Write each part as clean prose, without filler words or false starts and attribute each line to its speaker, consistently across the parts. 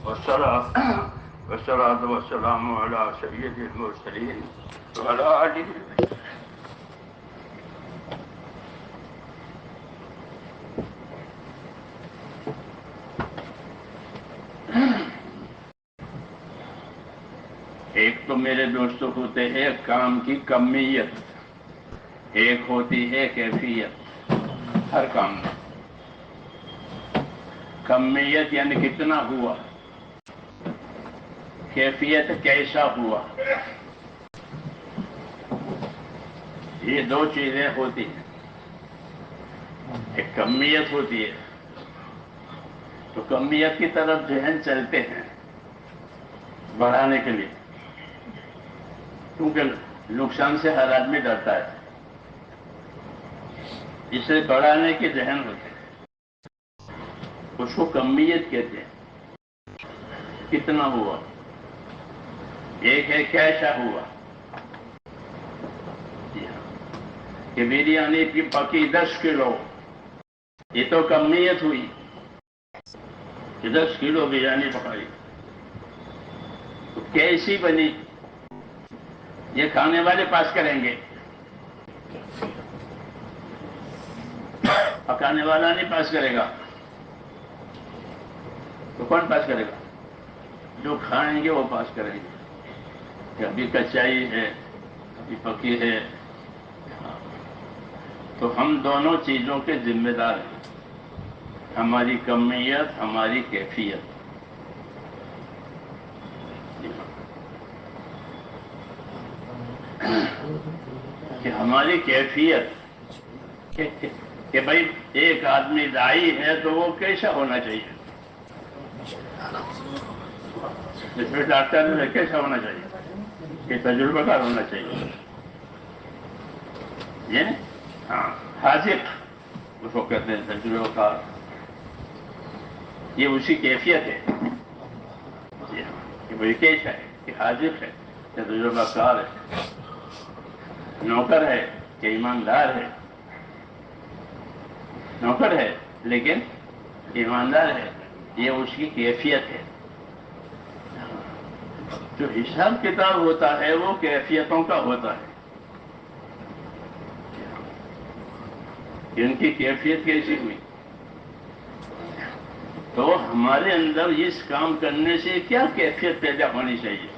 Speaker 1: والصلاة والسلام على سيد المرسلين وعلى آله. ایک تو میرے دوستوں ہوتے ہیں کام کی کمیت، ایک ہوتی ہے کیفیت. ہر کام میں کمیت یعنی کتنا ہوا، کیفیت کیسا ہوا. یہ دو چیزیں ہوتی ہیں. ایک کمیت ہوتی ہے تو کمیت کی طرف ذہن چلتے ہیں بڑھانے کے لیے، کیونکہ نقصان سے ہر آدمی ڈرتا ہے، اسے بڑھانے کے ذہن ہوتے ہیں. اس کو کمیت کہتے ہیں. کتنا ہوا. ایک ہے کیسا ہوا. کہ بریانی کی پکی 10 کلو، یہ تو کمیت ہوئی کہ 10 کلو بریانی پکائی. تو کیسی بنی یہ کھانے والے پاس کریں گے، پکانے والا نہیں پاس کرے گا. تو کون پاس کرے گا؟ جو کھائیں گے وہ پاس کریں گے کہ ابھی کچائی ہے ابھی پکی ہے. تو ہم دونوں چیزوں کے ذمہ دار ہیں، ہماری کمیت ہماری کیفیت. کہ ہماری کیفیت کہ بھائی ایک آدمی داعی ہے تو وہ کیسا ہونا چاہیے. جس میں ڈاکٹر ہے کیسا ہونا چاہیے کہ تجربہ کار ہونا چاہیے. یہ ہاں حاذق اس کو کہتے ہیں تجربہ کار. یہ اسی کیفیت ہے کہ بھائی کیسا ہے کہ حاذق ہے کہ تجربہ کار ہے، نوکر ہے کہ ایماندار ہے. نوکر ہے لیکن ایماندار ہے، یہ اس کی کیفیت ہے. جو حساب کتاب ہوتا ہے وہ کیفیتوں کا ہوتا ہے. ان کی کیفیت کیسی ہوئی تو ہمارے اندر اس کام کرنے سے کیا کیفیت پیدا ہونی چاہیے.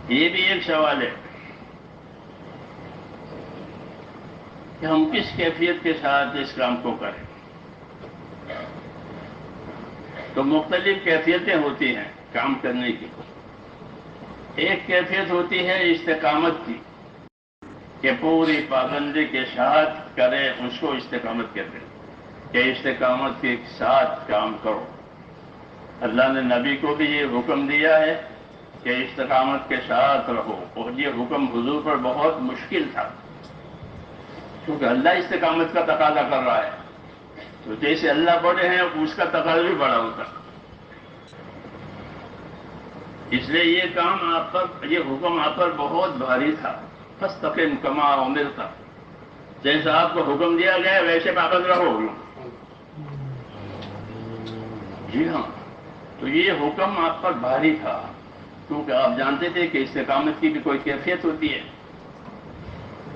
Speaker 1: یہ بھی ایک سوال ہے کہ ہم کس کیفیت کے ساتھ اس کام کو کریں. تو مختلف کیفیتیں ہوتی ہیں کام کرنے کی. ایک کیفیت ہوتی ہے استقامت کی کہ پوری پابندی کے ساتھ کرے، اس کو استقامت کہتے ہیں کہ استقامت کے ساتھ کام کرو. اللہ نے نبی کو بھی یہ حکم دیا ہے کہ استقامت کے ساتھ رہو، اور یہ حکم حضور پر بہت مشکل تھا کیونکہ اللہ استقامت کا تقاضا کر رہا ہے. تو جیسے اللہ بڑے ہیں اس کا تقاضا بھی بڑا ہوتا. اس لیے یہ کام آپ پر، یہ حکم آپ پر بہت بھاری تھا. فاستقم کما امرت، جیسا آپ کو حکم دیا گیا ویسے پابند رہو. جی ہاں، تو یہ حکم آپ پر بھاری تھا کیونکہ آپ جانتے تھے کہ استقامت کی بھی کوئی کیفیت ہوتی ہے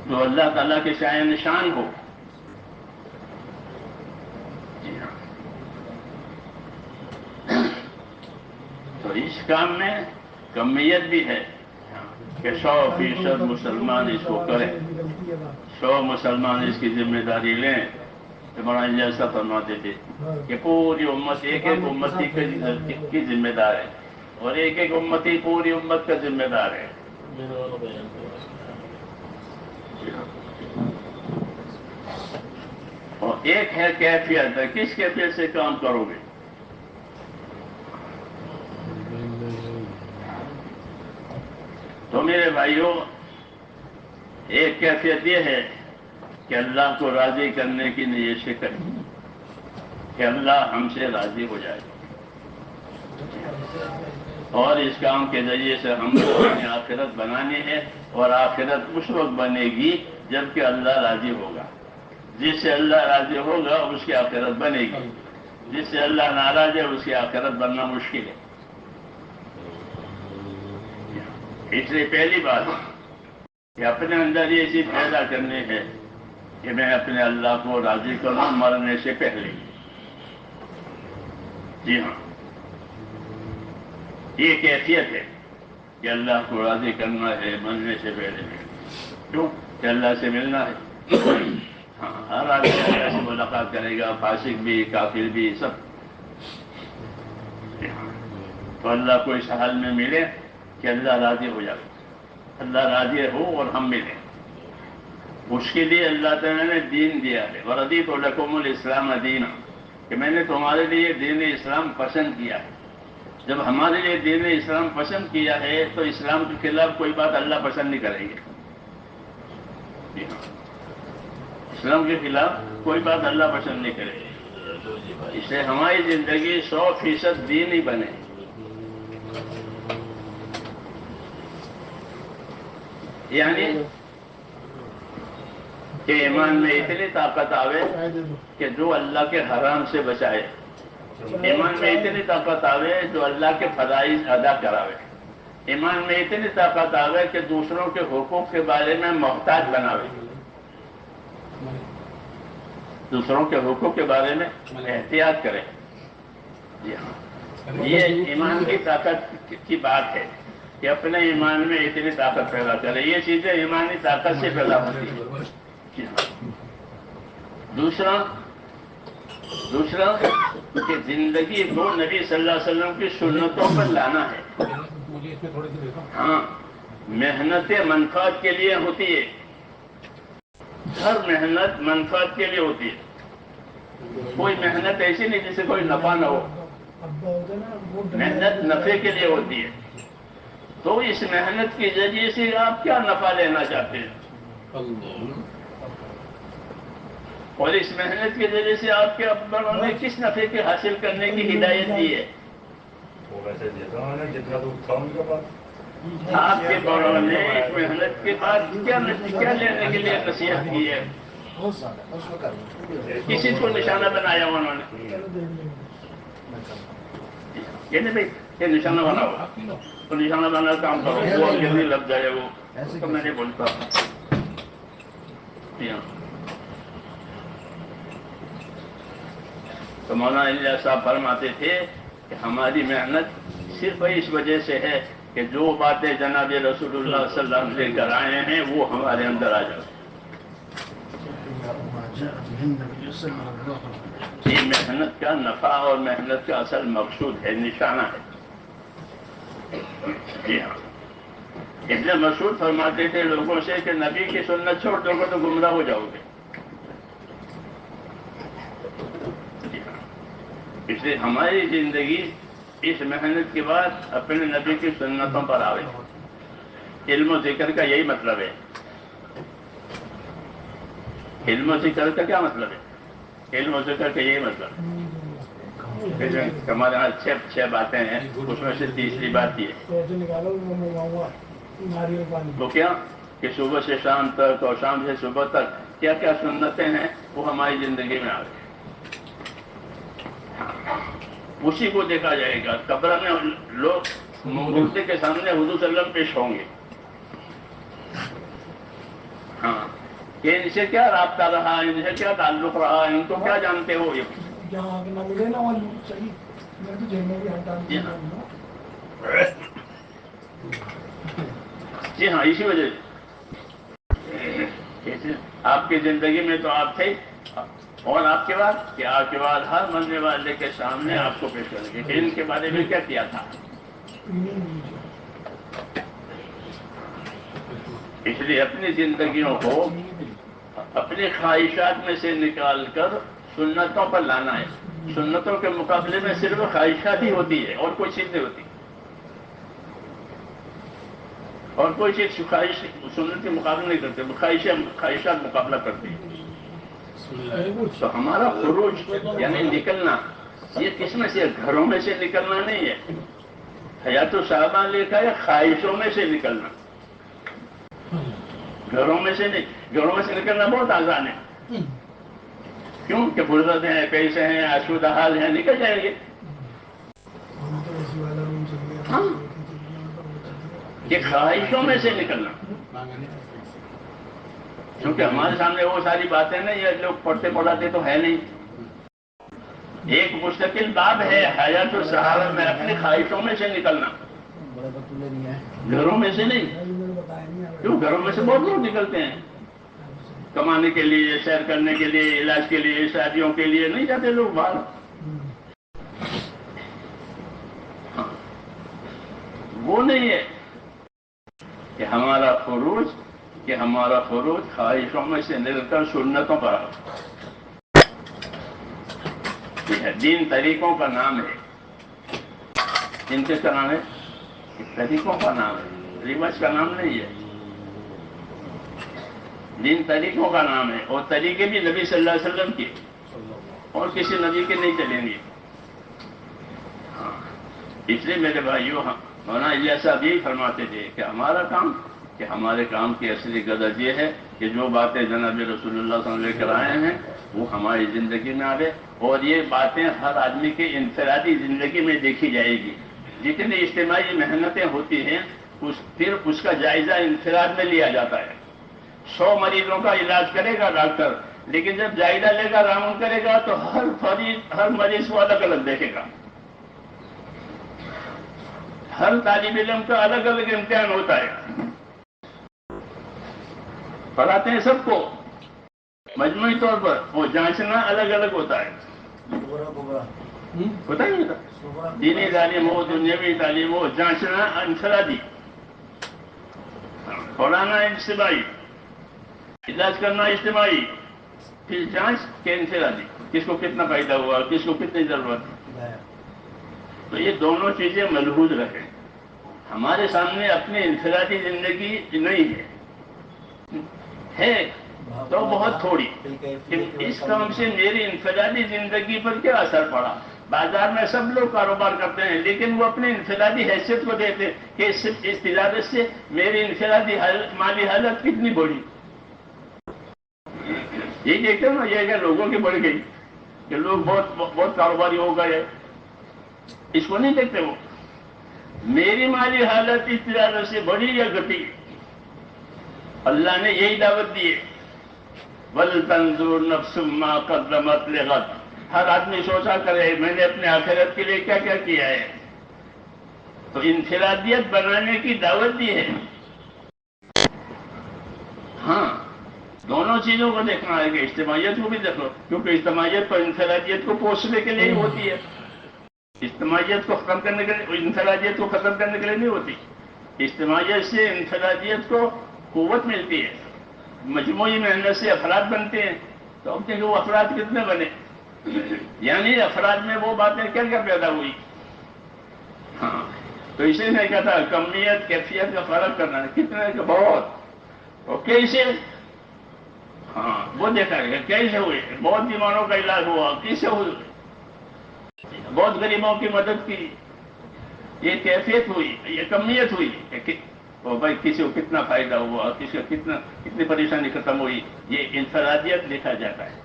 Speaker 1: جو اللہ تعالیٰ کے شایع نشان ہو. جی ہاں، تو اس کام میں کمیت بھی ہے کہ 100% مسلمان اس کو کریں، 100 مسلمان اس کی ذمہ داری لیں. عمران جیسا فرماتے تھے کہ پوری امت ایک ایک امتی کی ذمہ دار ہے، اور ایک ایک امتی پوری امت کا ذمہ دار ہے. اور ایک ہے کیفیت، کس کیفیت سے کام کرو گے. تو میرے بھائیوں، ایک کیفیت یہ ہے کہ اللہ کو راضی کرنے کی نیت سے کریں کہ اللہ ہم سے راضی ہو جائے، اور اس کام کے ذریعے سے ہم کو اپنی آخرت بنانی ہے. اور آخرت اس وقت بنے گی جبکہ اللہ راضی ہوگا. جس سے اللہ راضی ہوگا اس کی آخرت بنے گی، جس سے اللہ ناراض ہے اس کی آخرت بننا مشکل ہے۔ اس لیے پہلی بات کہ اپنے اندر یہ چیز پیدا کرنی ہے کہ میں اپنے اللہ کو راضی کروں مرنے سے پہلے۔ جی ہاں، یہ کیفیت ہے کہ اللہ کو راضی کرنا ہے مرنے سے پہلے۔ کیوں کہ اللہ سے ملنا ہے۔ ہاں، ہر آدمی اللہ سے ملاقات کرے گا، فاسق بھی، کافر بھی، سب۔ تو اللہ کو اس حال میں ملے کہ اللہ راضی ہو جائے، اللہ راضی ہو اور ہم ملیں۔ اس کے لیے اللہ تعالیٰ نے دین دیا ہے، وَرَضِيتُ لَكُمُ الْإِسْلَامَ دِينًا، کہ میں نے تمہارے لیے دین اسلام پسند کیا ہے۔ جب ہمارے لیے دین اسلام پسند کیا ہے تو اسلام کے خلاف کوئی بات اللہ پسند نہیں کریں گے۔ اسلام کے خلاف کوئی بات اللہ پسند نہیں کرے گی۔ اس سے ہماری زندگی 100% دین ہی بنے۔ یعنی کہ ایمان میں اتنی طاقت آوے کہ جو اللہ کے حرام سے بچائے، ایمان میں اتنی طاقت آوے جو اللہ کے فرائض ادا کراوے، ایمان میں اتنی طاقت آوے کہ دوسروں کے حقوق کے بارے میں محتاج بناوے، دوسروں کے حقوق کے بارے میں احتیاط کرے۔ جی ہاں، یہ ایمان کی طاقت کی بات ہے کہ اپنے ایمان میں اتنی طاقت پیدا کرے۔ یہ چیزیں ایمانی طاقت سے پیدا ہوتی ہیں۔ جی ہاں۔ دوسرا کہ زندگی کو نبی صلی اللہ علیہ وسلم کی سنتوں پر لانا ہے۔ ہاں، محنت منفعت کے لیے ہوتی ہے، ہر محنت منفعت کے لیے ہوتی ہے۔ کوئی محنت ایسی نہیں جس سے کوئی نفع نہ ہو، محنت نفع کے لیے ہوتی ہے۔ تو اس محنت کے ذریعے سے آپ کیا نفع لینا چاہتے ہیں، اور اس محنت کے ذریعے سے آپ کے بڑوں نے کس نفع کے حاصل کرنے کی ہدایت دی ہے؟ آپ کے بڑوں نے اس محنت کے بعد کیا لینے کے لیے نصیحت کی ہے؟ کس چیز کو نشانہ بنایا انہوں نے؟ یہ نہیں بھائی یہ نشانہ بنا ہوا تو نشانہ بنا کام کرو، وہ جلدی لگ جائے، وہ تو میں نہیں بولتا۔ تو مولانا الیاس صاحب فرماتے تھے کہ ہماری محنت صرف اس وجہ سے ہے کہ جو باتیں جناب رسول اللہ صلی اللہ علیہ وسلم لے کر آئے ہیں وہ ہمارے اندر آ جائے۔ یہ محنت کا نفع اور محنت کا اصل مقصود ہے، نشانہ ہے۔ جی ہاں، ابن مسعود فرماتے تھے لوگوں سے کہ نبی کی سنت چھوڑ دو گے تو گمراہ ہو جاؤ گے۔ اس لیے ہماری زندگی اس محنت کے بعد اپنے نبی کی سنتوں پر آوے۔ علم و ذکر کا یہی مطلب ہے۔ علم و ذکر کا کیا مطلب ہے؟ علم و ذکر کا یہی مطلب ہے۔ ہمارے یہاں 6 باتیں ہیں، اس میں سے تیسری بات یہ وہ کیا کہ صبح سے شام تک اور شام سے صبح تک کیا کیا سنتیں ہیں وہ ہماری زندگی میں آ گئی، اسی کو دیکھا جائے گا۔ قبر میں لوگ مردے کے سامنے حضور صلی اللہ علیہ وسلم پیش ہوں گے۔ ہاں، کہ ان سے کیا رابطہ رہا، ان سے کیا تعلق رہا، ان کو کیا جانتے ہو؟ یہ جی ہاں، اسی وجہ سے آپ کی زندگی میں تو آپ تھے، اور آپ کے بعد ہر مرنے والے کے سامنے آپ کو پیش کریں گے کہ ان کے بارے میں کیا کیا تھا۔ اس لیے اپنی زندگیوں کو اپنی خواہشات میں سے نکال کر سنتوں پر لانا ہے۔ سنتوں کے مقابلے میں صرف خواہشات ہی ہوتی ہے اور کوئی چیز نہیں ہوتی، اور کوئی چیز خواہش سنت کے مقابلے نہیں کرتے، خواہشات مقابلہ کرتی ہیں۔ تو ہمارا خروج یعنی نکلنا یہ کس میں سے؟ گھروں میں سے نکلنا نہیں ہے۔ حیات الصحابہ لکھا ہے خواہشوں میں سے نکلنا، گھروں میں سے نہیں۔ گھروں میں سے نکلنا بہت آسان ہے، کیوں کہ فرصت ہیں، پیسے ہیں، آسودہ حال ہیں، نکل جائیں گے. ہاں، یہ خواہشوں میں سے نکلنا. کیونکہ ہمارے سامنے وہ ساری باتیں نا، یہ لوگ پڑھتے پڑھاتے تو ہے نہیں. ایک مستقل باب ہے حیات الصحابہ میں اپنی خواہشوں میں سے نکلنا، گھروں میں سے نہیں. کیوں؟ گھروں میں سے بہت لوگ نکلتے ہیں کمانے کے لیے، سیر کرنے کے لیے، علاج کے لیے، شادیوں کے لیے نہیں جاتے لوگ باہر. ہاں، وہ نہیں ہے کہ ہمارا خروج خواہشوں میں سے نکل کر سنتوں پر. یہ ہے دین طریقوں کا نام ہے. دین کس کا نام ہے؟ طریقوں کا نام ہے، ریواج کا نام نہیں ہے. دین طریقوں کا نام ہے، اور طریقے بھی نبی صلی اللہ علیہ وسلم کے، اور کسی نبی کے نہیں چلیں گے. ہاں، اس لیے میرے بھائیوں، مولانا الیاس صاحب یہی فرماتے تھے کہ ہمارے کام کی اصلی غرض یہ ہے کہ جو باتیں جناب رسول اللہ صلی اللہ علیہ وسلم لے کر آئے ہیں وہ ہماری زندگی میں آئے، اور یہ باتیں ہر آدمی کی انفرادی زندگی میں دیکھی جائے گی. جتنی اجتماعی محنتیں ہوتی ہیں پھر اس کا جائزہ انفراد میں لیا جاتا ہے. 100 مریضوں کا علاج کرے گا ڈاکٹر، لیکن جب جائزہ لے کر رامن کرے گا تو ہر مریض کو الگ الگ دیکھے گا. ہر طالب علم کا الگ الگ امتحان ہوتا ہے. پڑھاتے ہیں سب کو مجموعی طور پر، وہ جانچنا الگ الگ ہوتا ہے. ہوتا ہی ہوتا. دینی تعلیم ہو، دنیاوی تعلیم ہو، جانچنا انفرادی، پڑھانا اجتماعی، علاج کرنا اجتماعی، پھر جانچ کے انفرادی، کس کو کتنا فائدہ ہوا، کس کو کتنی ضرورت. تو یہ دونوں چیزیں ملحوظ رکھیں. ہمارے سامنے اپنی انفرادی زندگی نہیں ہے تو بہت تھوڑی. اس کام سے میری انفرادی زندگی پر کیا اثر پڑا؟ بازار میں سب لوگ کاروبار کرتے ہیں، لیکن وہ اپنی انفرادی حیثیت کو دیکھتے ہیں کہ اس تجارت سے میری انفرادی مالی حالت کتنی بڑی. یہی دیکھتے ہیں نا، یہ کہ لوگوں کی بڑھ گئی، کہ لوگ بہت بہت کاروباری ہو گئے. اس کو نہیں دیکھتے وہ میری مالی حالت اس تجارت سے بڑی یا گھٹی. اللہ نے یہی دعوت دی ہے، وَلْتَنْظُرْ نَفْسٌ مَّا قَدَّمَتْ لِغَدٍ. ہر آدمی سوچا کرے میں نے اپنے آخرت کے لیے کیا کیا کیا ہے. تو انفرادیت بنانے کی دعوت دی ہے. ہاں، دونوں چیزوں کو دیکھنا ہے کہ اجتماعیت کو بھی دیکھو، کیونکہ اجتماعیت تو انفرادیت کو پوچھنے کے لیے ہی ہوتی ہے. اجتماعیت کو ختم کرنے کے لیے، انفرادیت کو ختم کرنے کے لیے نہیں ہوتی. اجتماعیت سے انفرادیت کو قوت ملتی ہے، مجموعی محنت سے افراد بنتے ہیں. تو اب دیکھیں وہ افراد کتنے بنے، یعنی افراد میں وہ باتیں کیا کیا پیدا ہوئی. ہاں، تو اسی میں کہتا ہے کمیت کیفیت کا فرق کرنا ہے، کتنے کا بہت، اور کیسے. ہاں، وہ دیکھا گیا کیسے ہوئے. بہت بیماروں کا علاج ہوا، کیسے ہوئے. بہت غریبوں کی مدد کی، یہ کیفیت ہوئی، یہ کمیت ہوئی. بھائی کسی کو کتنا فائدہ ہوا، کسی کو کتنی پریشانی ختم ہوئی. یہ انفرادیت دیکھا جاتا ہے.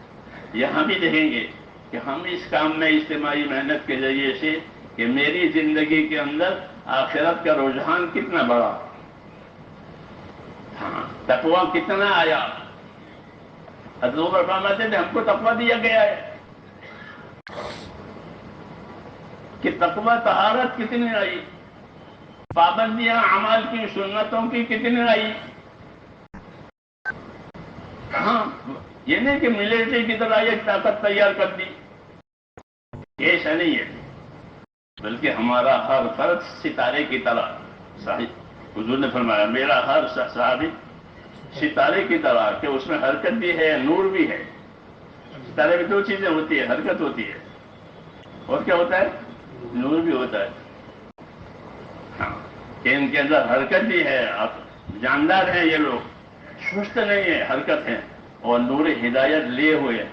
Speaker 1: یہاں بھی دیکھیں گے کہ ہم اس کام میں اجتماعی محنت کے ذریعے سے کہ میری زندگی کے اندر آخرت کا رجحان کتنا بڑا. ہاں، تقویٰ کتنا آیا. حضرت عمر فرماتے تھے ہم کو تقویٰ دیا گیا ہے کہ تقویٰ طہارت کتنی آئی، پابندیاں اعمال کی، سنتوں کی کتنی آئی. ہاں، یہ نہیں کہ ملٹری کی طرح ایک طاقت تیار کر دی، ایسا نہیں ہے. بلکہ ہمارا ہر فرد ستارے کی طرح، حضور نے فرمایا میرا ہر صحابی ستارے کی طرح، کہ اس میں حرکت بھی ہے، نور بھی ہے. ستارے میں دو چیزیں ہوتی ہے، حرکت ہوتی ہے اور کیا ہوتا ہے، نور بھی ہوتا ہے. ہاں، کہ ان کے اندر حرکت بھی ہے. آپ جاندار ہیں، یہ لوگ سست نہیں ہے، حرکت ہے، اور نور ہدایت لیے ہوئے ہیں.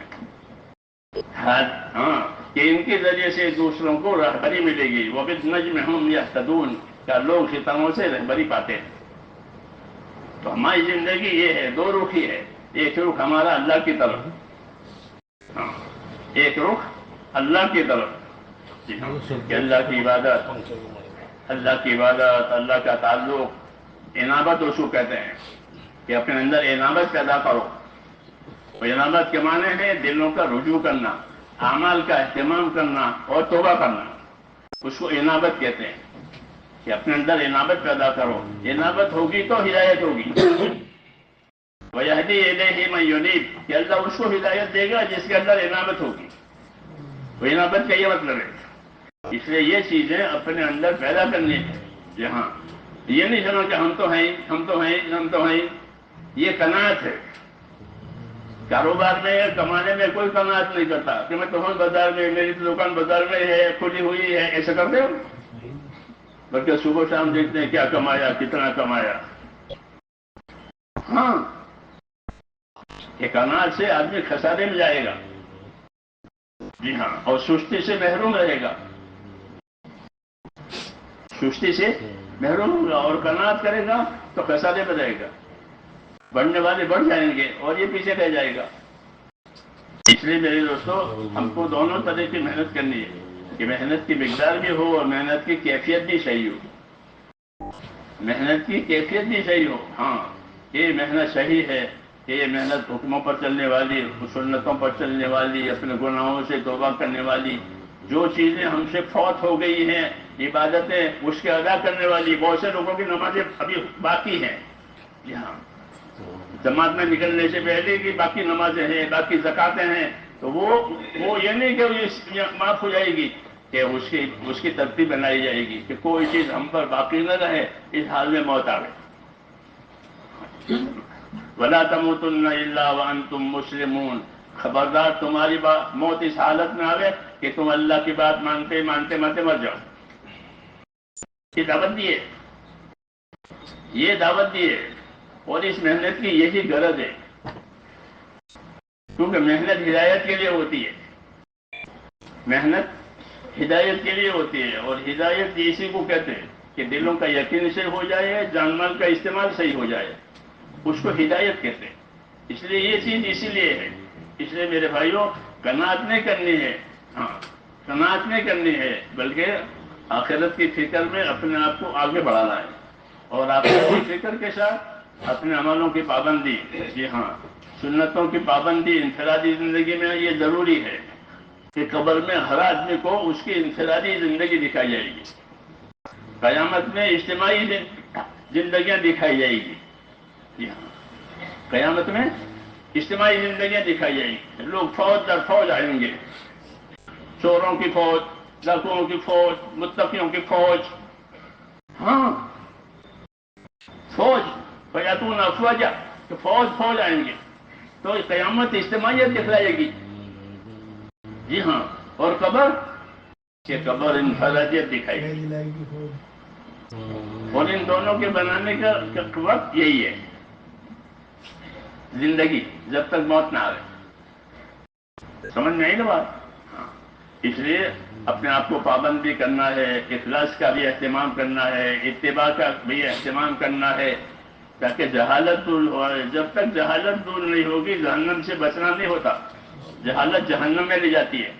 Speaker 1: ہاں، کہ ان کے ذریعے سے دوسروں کو رہبری ملے گی. وَبِالنَّجْمِ هُمْ يَهْتَدُونَ، کیا لوگ ستاروں سے رہبری پاتے ہیں. تو ہماری زندگی یہ ہے، دو رخی ہے. ایک رخ ہمارا اللہ کی طرف، ہاں ایک رخ اللہ کی طرف، جی ہاں، کہ اللہ کی عبادت، اللہ کا تعلق، انابت اس کو کہتے ہیں کہ اپنے اندر انابت پیدا کرو. اور انابت کے معنی ہے دلوں کا رجوع کرنا، اعمال کا اہتمام کرنا اور توبہ کرنا، اس کو انابت کہتے ہیں کہ اپنے اندر انابت پیدا کرو. انابت ہوگی تو ہدایت ہوگی. وَيَهْدِي إِلَيْهِ مَن يُنِيبُ کہ اللہ اس کو ہدایت دے گا جس کے اندر انابت ہوگی. وہ انابت کا یہ مطلب ہے. اس لیے یہ چیزیں اپنے اندر پیدا کرنی ہے. جی ہاں، یہ نہیں سمجھ کہ ہم تو ہیں. یہ قناعت ہے. کاروبار میں کمانے میں کوئی قناعت نہیں کرتا کہ میں تو ہوں بازار میں، میری دکان بازار میں ہے، کھلی ہوئی ہے، ایسا کرتے ہو؟ بلکہ صبح شام دیکھتے ہیں کیا کمایا، کتنا کمایا. ہاں، کہ قناعت سے آدمی خسارے میں جائے گا. جی ہاں، اور سستی سے محروم رہے گا. سستی سے محروم ہوگا اور قناعت کرے گا تو خسارے میں رہے گا. بڑھنے والے بڑھ جائیں گے اور یہ پیچھے رہ جائے گا. اس لیے میرے دوستو، ہم کو دونوں طرح کی محنت کرنی ہے کہ محنت کی مقدار بھی ہو اور محنت کی کیفیت بھی صحیح ہو. محنت کی کیفیت بھی صحیح ہو. ہاں، یہ محنت صحیح ہے کہ یہ محنت حکموں پر چلنے والی، سنتوں پر چلنے والی، اپنے گناہوں سے توبہ کرنے والی، جو چیزیں ہم سے فوت ہو گئی ہیں، عبادتیں اس کے ادا کرنے والی. بہت سے لوگوں کی نمازیں ابھی باقی ہیں. جی ہاں، جماعت میں نکلنے سے پہلے کی باقی نمازیں ہیں، باقی زکاتیں ہیں، تو وہ یہ نہیں کہ یہ معاف ہو جائے گی، کہ اس کی ترتیب بنائی جائے گی کہ کوئی چیز ہم پر باقی نہ رہے اس حال میں موت آوے. وَلَا تَمُوتُنَّ إِلَّا وَأَنْتُمْ مُسْلِمُونَ خبردار تمہاری موت اس حالت میں آوے کہ تم اللہ کی بات مانتے مر جاؤ. یہ دعوت دی ہے اور اس محنت کی یہی غرض ہے. کیونکہ محنت ہدایت کے لیے ہوتی ہے. محنت ہدایت کے لیے ہوتی ہے، اور ہدایت اسی کو کہتے ہیں کہ دلوں کا یقین صحیح ہو جائے، جان مال کا استعمال صحیح ہو جائے، اس کو ہدایت کہتے ہیں. اس لیے یہ چیز اسی لیے ہے. اس لیے میرے بھائیوں، قناعت نہیں کرنی ہے. ہاں، قناعت نہیں کرنی ہے، بلکہ آخرت کی فکر میں اپنے آپ کو آگے بڑھانا ہے. اور آخرت کی فکر کے ساتھ اپنے عملوں کی پابندی. جی ہاں، سنتوں کی پابندی انفرادی زندگی میں یہ ضروری ہے کہ قبر میں ہر آدمی کو اس کی انفرادی زندگی دکھائی جائے گی. قیامت میں اجتماعی زندگیاں دکھائی جائے گی. جی ہاں، قیامت میں اجتماعی زندگیاں دکھائی جائیں گی. لوگ فوج در فوج آئیں گے، چوروں کی فوج، ڈاکوؤں کی فوج، متقیوں کی فوج. ہاں، فوج فیاتون افواجا، تو فوج آئیں گے. تو قیامت اجتماعیت دکھلائے گی. جی ہاں، اور قبر انفرادیت دکھائے گی. اور ان دونوں کے بنانے کا وقت یہی ہے، زندگی جب تک موت نہ آئے. سمجھ میں آئی نا بات؟ ہاں، اس لیے اپنے آپ کو پابند بھی کرنا ہے، اخلاص کا بھی اہتمام کرنا ہے، اتباع کا بھی اہتمام کرنا ہے، تاکہ جہالت دور ہو. جب تک جہالت دور نہیں ہوگی جہنم سے بچنا نہیں ہوتا. جہالت جہنم میں لے جاتی ہے.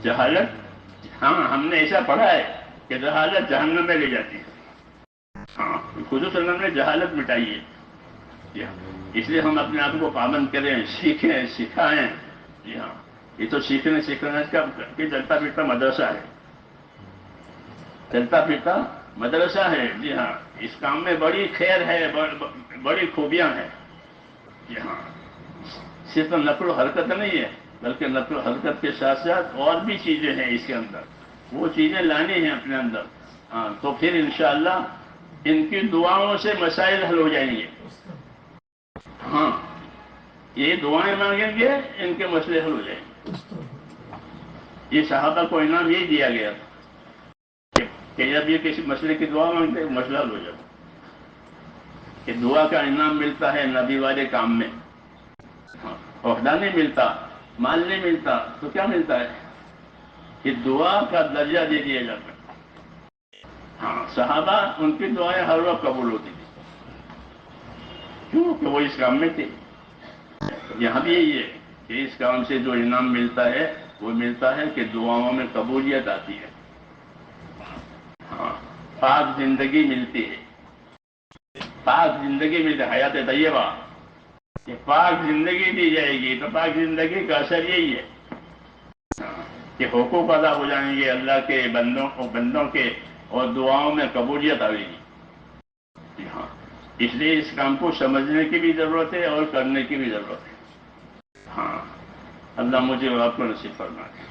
Speaker 1: جہالت، ہاں، ہم نے ایسا پڑھا ہے کہ جہالت جہنم میں لے جاتی ہے. ہاں، خود وسلم نے جہالت مٹائی ہے. اس لیے ہم اپنے آپ کو پابند کریں، سیکھیں، سکھائیں. جی ہاں، یہ تو سیکھنے کا چلتا پھرتا مدرسہ ہے. چلتا پھرتا مدرسہ ہے. جی ہاں، اس کام میں بڑی خیر ہے، بڑی خوبیاں ہیں. جی ہاں، صرف نقل و حرکت نہیں ہے، بلکہ نقل و حرکت کے ساتھ ساتھ اور بھی چیزیں ہیں اس کے اندر. وہ چیزیں لانی ہیں اپنے اندر. ہاں، تو پھر انشاءاللہ ان کی دعاؤں سے مسائل حل ہو جائیں گے. ہاں، یہ دعائیں مانگیں گے، ان کے مسئلے حل ہو جائیں گے. یہ صحابہ کو انعام یہی دیا گیا تھا کہ جب یہ کسی مسئلے کی دعا مانگتے مسئلہ حل ہو جاتا. کہ دعا کا انعام ملتا ہے نبی والے کام میں. عہدہ نہیں ملتا، مال نہیں ملتا، تو کیا ملتا ہے کہ دعا کا درجہ دے دیا جاتا ہے. ہاں، صحابہ ان کی دعائیں ہر وقت قبول ہوتی تھی. کیوں کہ وہ اس کام میں تھے. یہاں بھی یہی ہے کہ اس کام سے جو انعام ملتا ہے وہ ملتا ہے کہ دعاؤں میں قبولیت آتی ہے، ہاں، پاک زندگی ملتی ہے، پاک زندگی ملتی ہے، حیات طیبہ، کہ پاک زندگی دی جائے گی تو پاک زندگی کا اثر یہی ہے کہ حقوق ادا ہو جائیں گے اللہ کے بندوں کے، اور دعاؤں میں قبولیت آئے گی. ہاں، اس لیے اس کام کو سمجھنے کی بھی ضرورت ہے اور کرنے کی بھی ضرورت ہے. ہاں، اللہ مجھے اور آپ کو نصیب فرمائے.